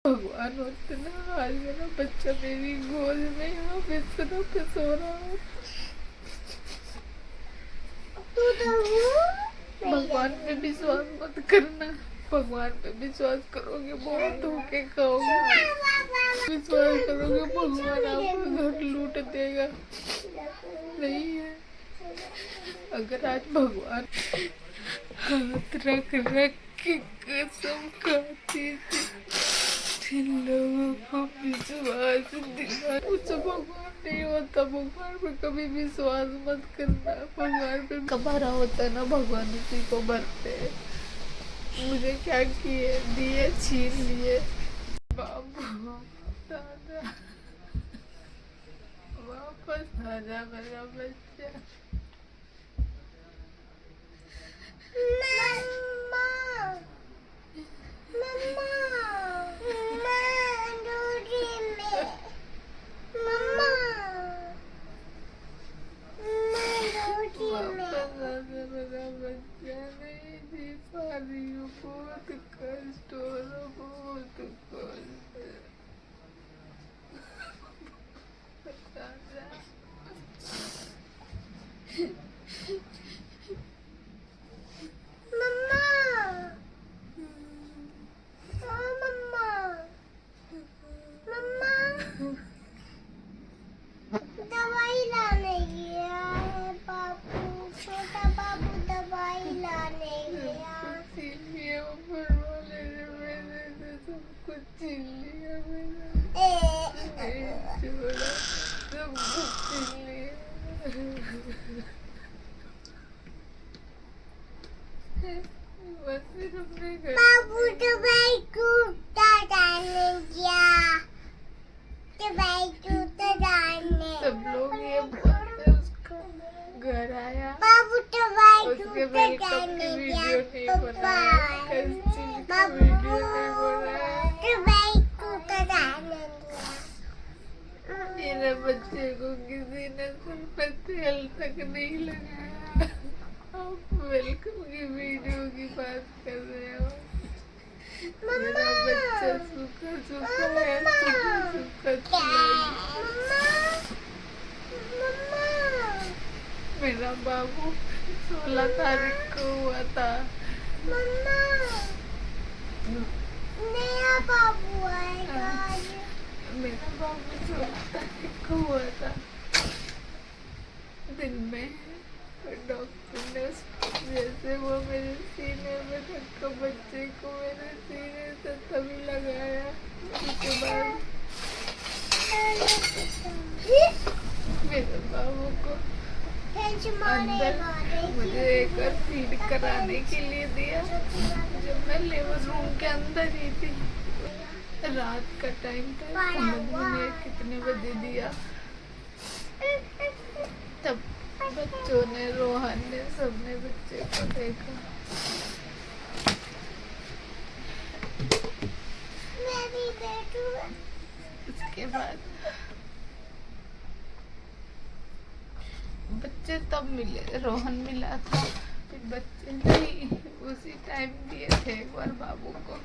भगवान होते ना, आज मेरा बच्चा मेरी गोद में यहाँ बिस्तरों पे सो रहा है। भगवान पे विश्वास मत करना, भगवान पे विश्वास करोगे बहुत धोखे खाओगे। विश्वास करोगे भगवान आपका घर लूट देगा, नहीं है। अगर आज भगवान हाथ रख रख के कसम खाती थी, जिन लोगों को विश्वास दिला, मुझे भगवान नहीं होता। भगवान पे कभी विश्वास मत करना। भगवान पे कबारा होता है ना, भगवान उसी को भरते हैं। मुझे क्या किए, दिए छीन लिए। बाबू दादा वापस आ जा मेरा बच्चा। मेरा बच्चा नहीं जी पा रही हूँ, बहुत कष्ट हो रहा, बहुत कष्ट। दवाई लाने गया है बाबू, छोटा बाबू दवाई लाने गया। ऊपर वाले ने मेरे से सब कुछ छीन लिया, मेरा छोड़ा, सब कुछ छीन लिया। बस फिर अपने घर बाबू दवाई टूटा डालने गया, दवाई टूटा डालने। सब लोग ये बोलते उसका घर आया, बाबू दवाई उसके टूटा वेलकम की डालने वीडियो गया, नहीं बनाया, किसी की बाबू वीडियो नहीं बनाया। दवाई टूटा डालने गया। मेरे बच्चे को किसी ने सर पे तेल तक नहीं लगाया। आप वेलकम की वीडियो की बात कर रहे हो। मेरा बच्चा सूखा सूखा है, सूखा सूखा मेरा बाबू 16 तारीख को हुआ था। नया बाबू आएगा। मेरा बाबू 16 तारीख को हुआ था दिन में। डॉक्टर ने जैसे वो मेरे सीने में धक्का, बच्चे को मेरे सीने से तभी लगाया। उसके बाद मेरे बाबू को अंदर मुझे एक और फीड कराने के लिए दिया, जब मैं लेबर रूम के अंदर ही थी। रात का टाइम था, समझ में कितने बजे दिया। तब बच्चों ने, रोहन ने, सबने बच्चे को देखा। उसके बाद बच्चे तब मिले, रोहन मिला था, फिर बच्चे नहीं उसी टाइम दिए थे एक बार बाबू को।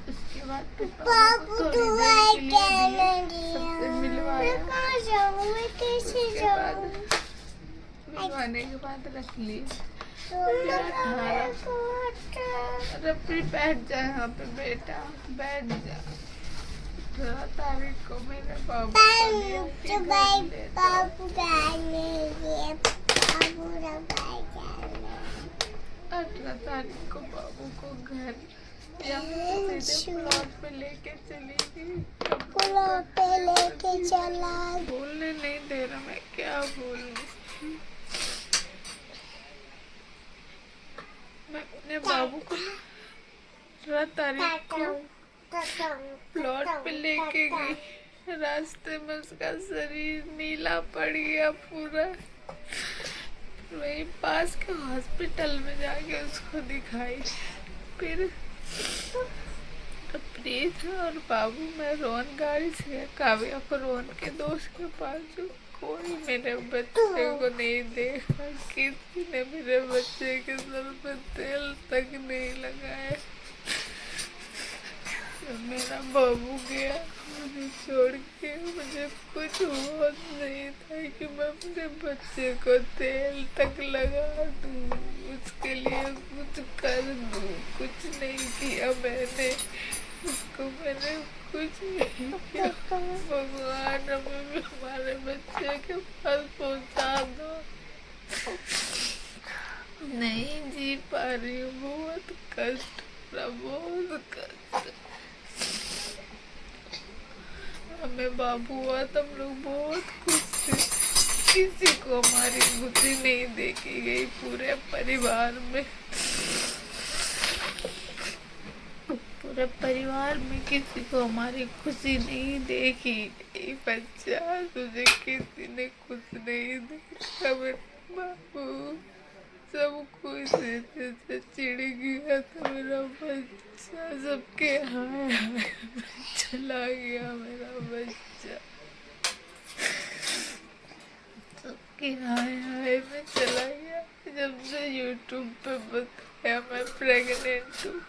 उसके बाद फिर बाबू को थोड़ी देर के लिए दिए, सबसे मिलवाया। उसके बाद मिलवाने के बाद रख ली। अरे फिर बैठ जा यहाँ पे बेटा, बैठ जा। 18 तारीख को मेरे बाबू को लिया कि घर ले जाओ। 18 तारीख को बाबू को घर यहाँ सीधे प्लॉट पे लेके चली गई। बोलने नहीं दे रहा, मैं क्या बोलूं। मैं अपने बाबू को 18 तारीख को प्लॉट पे लेके गई। रास्ते में उसका शरीर नीला पड़ गया पूरा। वही पास के हॉस्पिटल में जाके उसको दिखाई। फिर प्रीत और बाबू, मैं रोहन गाड़ी से काव्या को रोहन के दोस्त के पास हूँ। कोई मेरे बच्चे को नहीं देखा, किसी ने मेरे बच्चे के सर पे तेल तक नहीं लगाया। जब मेरा बाबू गया मुझे छोड़ के, मुझे कुछ होश नहीं था कि मैं अपने बच्चे को तेल तक लगा दूँ, उसके लिए कुछ कर दूँ। कुछ नहीं किया मैंने, उसको मैंने कुछ नहीं किया। भगवान हमें हमारे बच्चे के पास पहुंचा दो। नहीं जी पा रही हूँ, बहुत कष्ट हो रहा, बहुत कष्ट। हमें बाबू हुआ तो हम लोग बहुत खुश थे, किसी को हमारी खुशी नहीं देखी गई पूरे परिवार में। पूरे परिवार में किसी को हमारी खुशी नहीं देखी गई। बच्चा तुझे किसी ने खुश नहीं देखा मेरा बाबू, सब कुछ से चिढ़ गया था मेरा बच्चा, सबके हाय हाय चला गया मेरा बच्चा, सबके हाय हाय में चला गया। जब से यूट्यूब पे बताया मैं प्रेग्नेंट हूँ,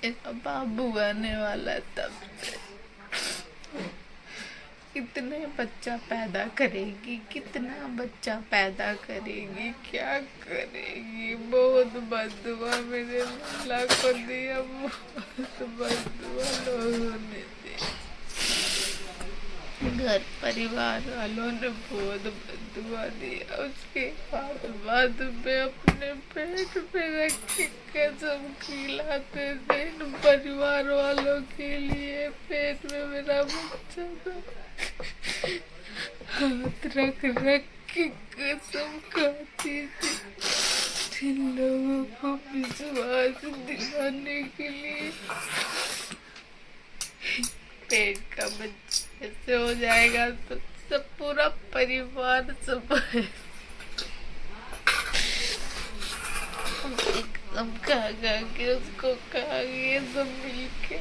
मेरा बाबू आने वाला है, तब से कितने बच्चा पैदा करेगी, कितना बच्चा पैदा करेगी, क्या करेगी। बहुत बददुआ मेरे अल्लाह को दिया, बहुत बददुआ लोगों ने दी, घर परिवार वालों ने बहुत बददुआ दिया। उसके बाद में अपने पेट पे रख के कसम खिलाते थे इन परिवार वालों के लिए। पेट में मेरा बच्चा था, हाथ रख रख के कसम खाती थी इन लोगों को विश्वास दिलाने के लिए। पेट का बच्चा ऐसे हो जाएगा तो सब पूरा परिवार सब एकदम खा के उसको खा गए सब मिलके।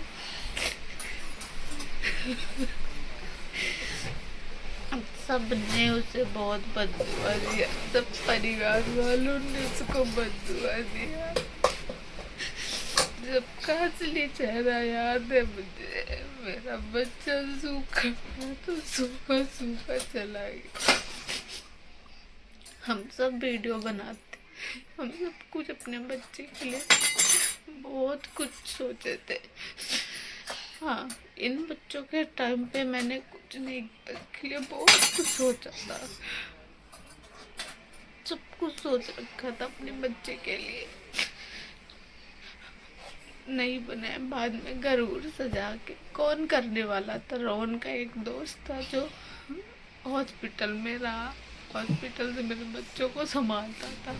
सबने उसे बहुत बददुआ दिया, सब परिवार वालों ने उसको बददुआ दिया। जब का असली चेहरा याद है मुझे, मेरा बच्चा सूखा तो सूखा सूखा चला गया। हम सब वीडियो बनाते, हम सब कुछ अपने बच्चे के लिए बहुत कुछ सोचे थे। हाँ, इन बच्चों के टाइम पे मैंने कुछ नहीं किया, इसके लिए बहुत कुछ सोचा था, सब कुछ सोच रखा था अपने बच्चे के लिए। नहीं बनाया, बाद में घर उर सजा के कौन करने वाला था। रोहन का एक दोस्त था जो हॉस्पिटल में रहा, हॉस्पिटल से मेरे बच्चों को संभालता था।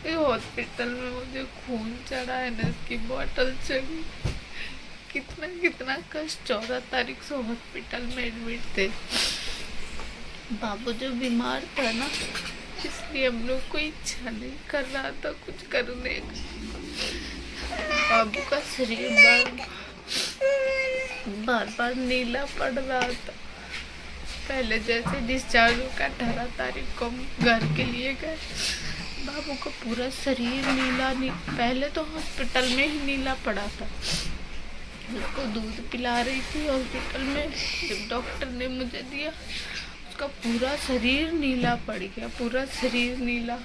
हॉस्पिटल में मुझे खून चढ़ा है ना, इसकी बोतल चढ़ी, कितना कितना कष्ट। 14 तारीख से हॉस्पिटल में एडमिट थे। बाबू जो बीमार था ना, इसलिए हम लोग को इच्छा नहीं कर रहा था कुछ करने का। बाबू का शरीर बार बार नीला पड़ रहा था। पहले जैसे डिस्चार्ज होकर 18 तारीख को हम घर के लिए गए, बाबू का पूरा शरीर नीला पहले तो हॉस्पिटल में ही नीला पड़ा था। उसको दूध पिला रही थी हॉस्पिटल में, जब डॉक्टर ने मुझे दिया उसका पूरा शरीर नीला पड़ गया, पूरा शरीर नीला।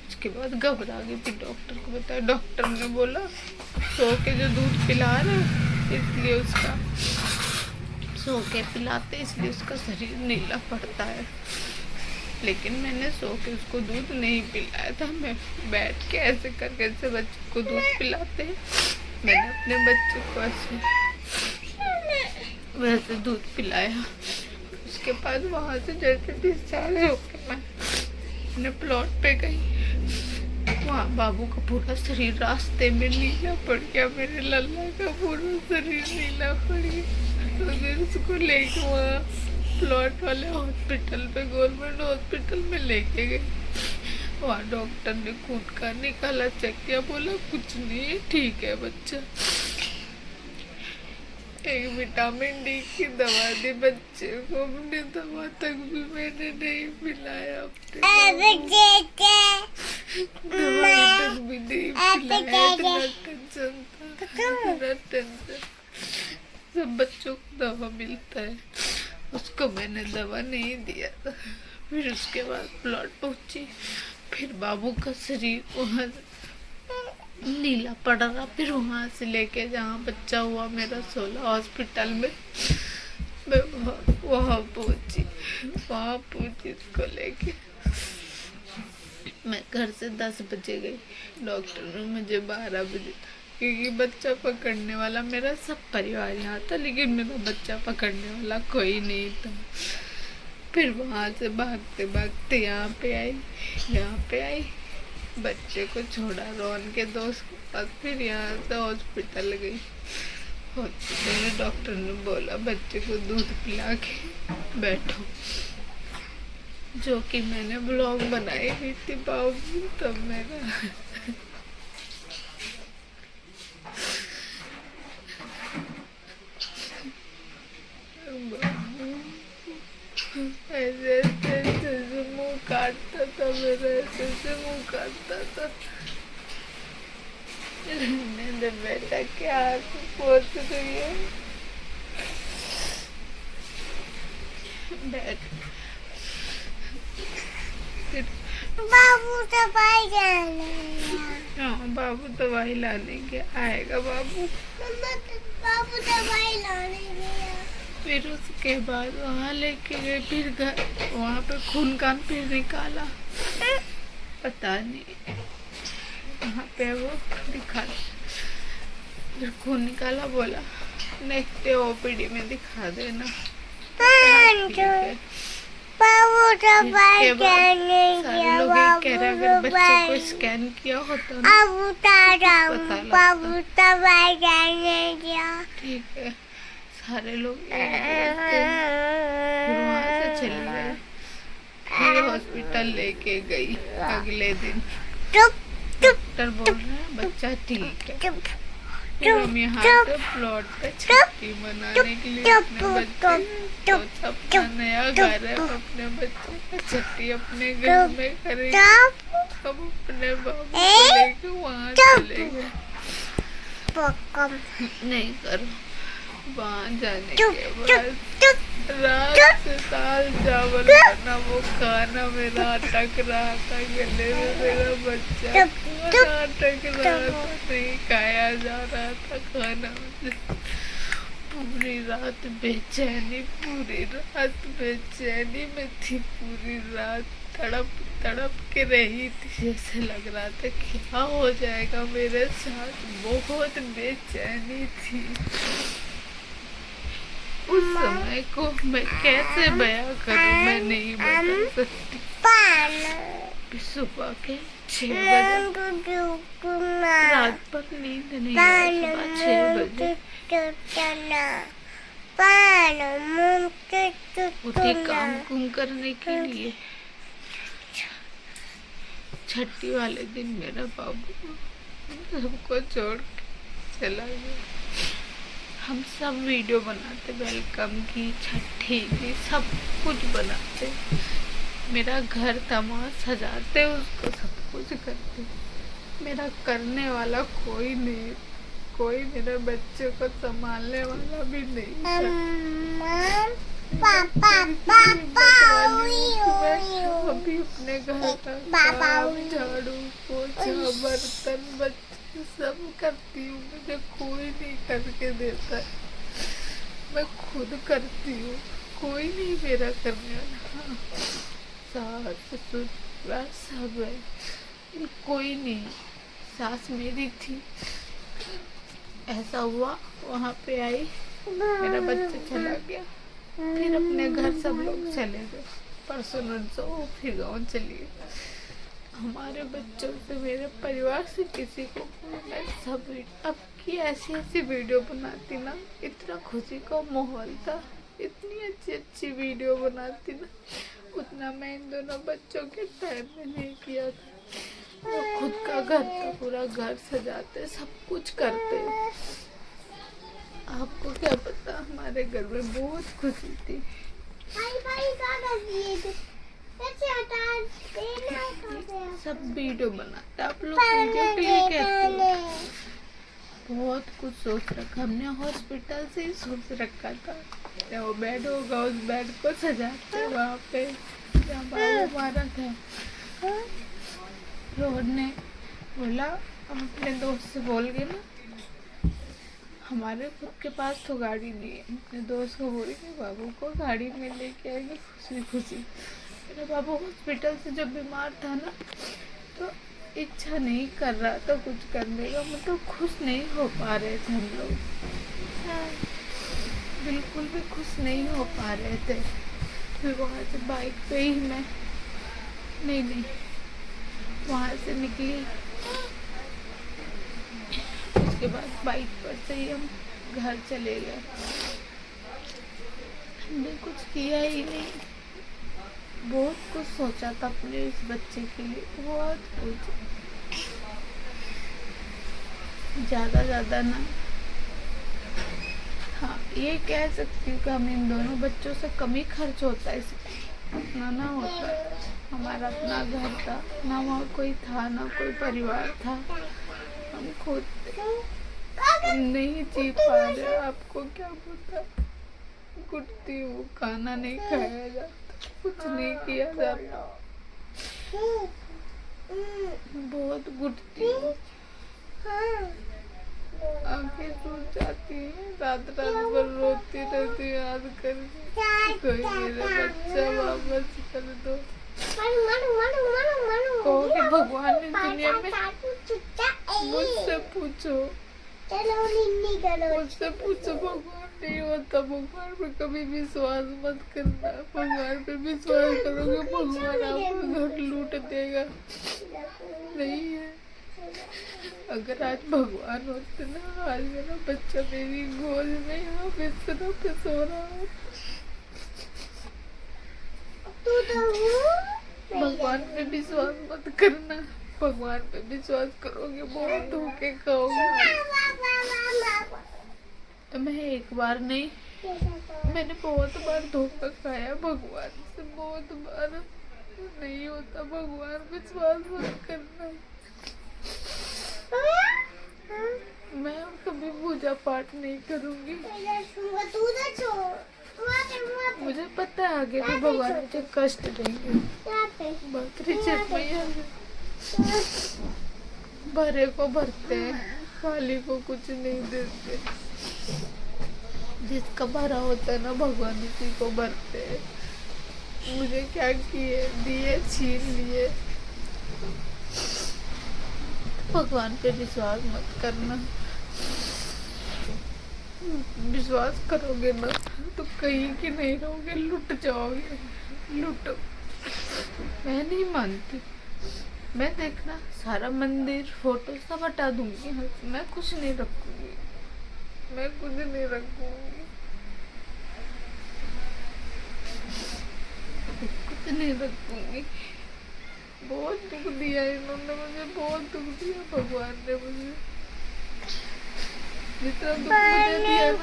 उसके बाद घबरा गई, फिर डॉक्टर को बताया। डॉक्टर ने बोला सो के जो दूध पिला रहे इसलिए उसका सो के पिलाते इसलिए उसका शरीर नीला पड़ता है। लेकिन मैंने सो के उसको दूध नहीं पिलाया था, मैं बैठ के ऐसे करके ऐसे बच्चे को दूध पिलाते हैं। मैंने अपने बच्चे को ऐसे वैसे दूध पिलाया। उसके बाद वहाँ से जैसे डिस्चार्ज होकर मैं अपने प्लॉट पे गई, वहाँ बाबू का पूरा शरीर रास्ते में नीला पड़ गया, मेरे लल्ला का पूरा शरीर नीला पड़ गया। तो फिर उसको लेके वहाँ प्लॉट वाले हॉस्पिटल पे, गवर्नमेंट हॉस्पिटल में लेके गए। वहाँ डॉक्टर ने खून का निकाला, चेक किया, बोला कुछ नहीं ठीक है बच्चा। एक विटामिन डी की दवा दी बच्चे को, अपनी दवा तक भी मैंने नहीं पिलाया, अपने दवा तक भी नहीं पिलाया। इतना टेंशन था, इतना टेंशन। सब बच्चों को दवा मिलता है, उसको मैंने दवा नहीं दिया था। फिर उसके बाद प्लॉट पहुंची, फिर बाबू का शरीर वहाँ नीला पड़ रहा, फिर वहाँ से लेके जहाँ बच्चा हुआ मेरा 16 हॉस्पिटल में, मैं वहाँ पहुंची इसको लेके। मैं घर से 10 बजे गई, डॉक्टर ने मुझे 12 बजे, क्योंकि बच्चा पकड़ने वाला मेरा सब परिवार यहाँ था, लेकिन मेरा बच्चा पकड़ने वाला कोई नहीं था। फिर वहाँ से भागते भागते यहाँ पे आई, बच्चे को छोड़ा रोहन के दोस्त के पास, फिर यहाँ से हॉस्पिटल गई। हॉस्पिटल में डॉक्टर ने बोला बच्चे को दूध पिला के बैठो, जो कि मैंने ब्लॉग बनाई हुई थी बाबू, तब मेरा ऐसे मुंह काटता था मेरा, ऐसे मुंह काटता था। रहने बेटा, क्या पहुंच रही है, बैठ। बाबू दवाई लाने गया। हाँ, बाबू दवाई लाने गया, आएगा बाबू। बाबू दवाई लाने गया। फिर उसके बाद वहाँ लेके गए, फिर घर वहाँ पे खून कान फिर निकाला, पता नहीं वहाँ पे वो दिखा, फिर खून निकाला, बोला नेक्स्ट डे ओपीडी में दिखा देना। ठीक है। बाबू दवाई इसके बाद लाने सारे गया। लोग ये कह रहे अगर बच्चे को स्कैन किया होता ना, बाबू दवाई लाने गया। ठीक है, सारे लोग फिर वहाँ से चले गए। फिर हॉस्पिटल लेके गई अगले दिन, डॉक्टर बोल रहे हैं बच्चा ठीक है। फिर हम यहाँ से प्लॉट पे छुट्टी मनाने के लिए अपने बच्चे, अपना नया घर है, अपने बच्चे का छुट्टी अपने घर में करेंगे। हम अपने बाबू को लेके वहाँ चले गए। नहीं करो, वहाँ जाने के बाद रात से दाल चावल खाना, वो खाना मेरा अटक रहा था गले में, मेरा बच्चा अटक रहा था, नहीं खाया जा रहा था खाना। पूरी रात बेचैनी में थी, पूरी रात तड़प के रही थी, जैसे लग रहा था क्या हो जाएगा मेरे साथ, बहुत बेचैनी थी। उस समय को मैं कैसे बयां करूं, मैं नहीं बता सकती। सुबह के 6 बजे, रात पर नींद नहीं आई, सुबह 6 बजे उठी काम कुम करने के लिए। छठी वाले दिन मेरा बाबू सबको छोड़ के चला गया। हम सब वीडियो बनाते, वेलकम की, छठी की, सब कुछ बनाते, मेरा घर तमाम सजाते, उसको सब कुछ करते। मेरा करने वाला कोई नहीं, कोई मेरे बच्चे को संभालने वाला भी नहीं। अभी अपने घर का काम, झाड़ू पोछा, बर्तन, बच्चे सब करती हूँ, मुझे कोई नहीं करके देता है, मैं खुद करती हूँ, कोई नहीं मेरा करने वाला। हाँ, सास ससुर सब है, कोई नहीं। सास मेरी थी, ऐसा हुआ, वहाँ पे आई, मेरा बच्चा चला गया, फिर अपने घर सब लोग चले गए, परसों नरसों फिर गाँव चली गई। हमारे बच्चों से, मेरे परिवार से किसी को मैं सब अब की ऐसी वीडियो बनाती ना, इतना खुशी का माहौल था, इतनी अच्छी वीडियो बनाती ना, उतना मैं इन दोनों बच्चों के टाइम में नहीं किया था। वो खुद का घर था, पूरा घर सजाते, सब कुछ करते, आपको क्या पता, हमारे घर में बहुत खुशी थी। सब वीडियो बनाते, आप लोग वीडियो के लिए कहते हो। बहुत कुछ सोच रखा हमने, हॉस्पिटल से ही सोच रखा था। वो बेड होगा, उस बेड को सजाते वहाँ पे जहाँ बाबू मारा था। रोहन ने बोला, हम अपने दोस्त से बोल गए ना, हमारे खुद के पास तो गाड़ी नहीं है, अपने दोस्त को बोल के बाबू को गाड़ी में लेके आएंगे खुशी खुशी। मेरा बाबू हॉस्पिटल से जब बीमार था ना, तो इच्छा नहीं कर रहा था कुछ करने का, मतलब खुश नहीं हो पा रहे थे हम लोग, बिल्कुल भी खुश नहीं हो पा रहे थे। फिर वहाँ से बाइक पे ही मैं नहीं वहाँ से निकली। उसके बाद बाइक पर से ही हम घर चले गए। हमने कुछ किया ही नहीं, बहुत कुछ सोचा था अपने इस बच्चे के लिए, बहुत कुछ, ज़्यादा ना। हाँ, ये कह सकती हूँ कि हम इन दोनों बच्चों से कम ही खर्च होता है, इतना ना होता है। हमारा अपना घर था ना, वहाँ कोई था ना कोई परिवार था, हम खुद नहीं जी पा रहे। आपको क्या पता, गुटती वो खाना नहीं खाया जाता, कुछ नहीं किया जाता, बहुत गुटती हूँ। आंखें सूज जाती हैं, रात भर रोती रहती है याद करके, कोई मेरा बच्चा वापस कर दो। कहो कि भगवान ने दुनिया में मुझसे पूछो, मुझसे पूछो, भगवान नहीं होता। भगवान पे कभी विश्वास मत करना, भगवान पे विश्वास करोगे भगवान आपका घर लूट देगा, नहीं है। अगर आज भगवान होते ना, आज मेरा बच्चा मेरी गोद में यहाँ बिस्तर पे सो रहा है। भगवान पे विश्वास मत करना, भगवान पे विश्वास करोगे बहुत धोखे खाओगे। मैं एक बार नहीं, मैंने बहुत बार धोखा खाया भगवान से, बहुत बार। नहीं होता भगवान, विश्वास मत करना। मैं कभी पूजा पाठ नहीं करूंगी, मुझे पता है आगे भी भगवान मुझे कष्ट देंगे। भरे को भरते हैं, खाली को कुछ नहीं देते। जिसका भरा होता है ना भगवान उसी को भरते हैं। मुझे क्या किए, दिए छीन लिए। भगवान पे विश्वास मत करना, विश्वास करोगे ना तो कहीं की नहीं रहोगे, लुट जाओगे, लुट। मैं नहीं मानती, मैं देखना सारा मंदिर फोटो सब हटा दूंगी, मैं कुछ नहीं रखूंगी, मैं कुछ नहीं रखूंगी, कुछ नहीं रखूंगी। बहुत दुख दिया इन्होंने मुझे, बहुत दुख दिया भगवान ने मुझे। जितना दुख मुझे दिया ना,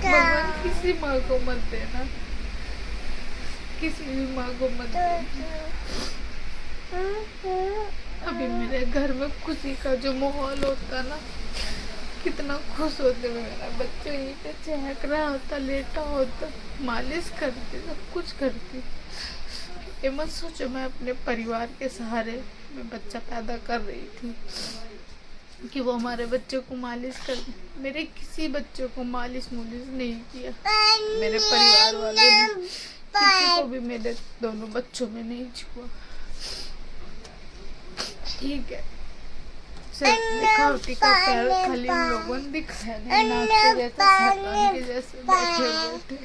भगवान किसी माँ को मत देना, किसी भी माँ को मत देना। अभी मेरे घर में खुशी का जो माहौल होता ना, कितना खुश होते, मेरा बच्चा यहीं पे चहक रहा होता, लेटा होता, मालिश करती, सब कुछ करती। ये मत सोचो मैं अपने परिवार के सहारे में बच्चा पैदा कर रही थी कि वो हमारे बच्चे को मालिश कर। मेरे किसी बच्चे को मालिश मुलिश नहीं किया, मेरे परिवार वालों ने किसी को भी मेरे दोनों बच्चों में नहीं छुआ। ठीक है, सिर्फ दिखावटी का प्यार खाली उन लोगों ने दिखाया, नहीं नाक के जैसे, शैतान के जैसे बैठे हुए थे।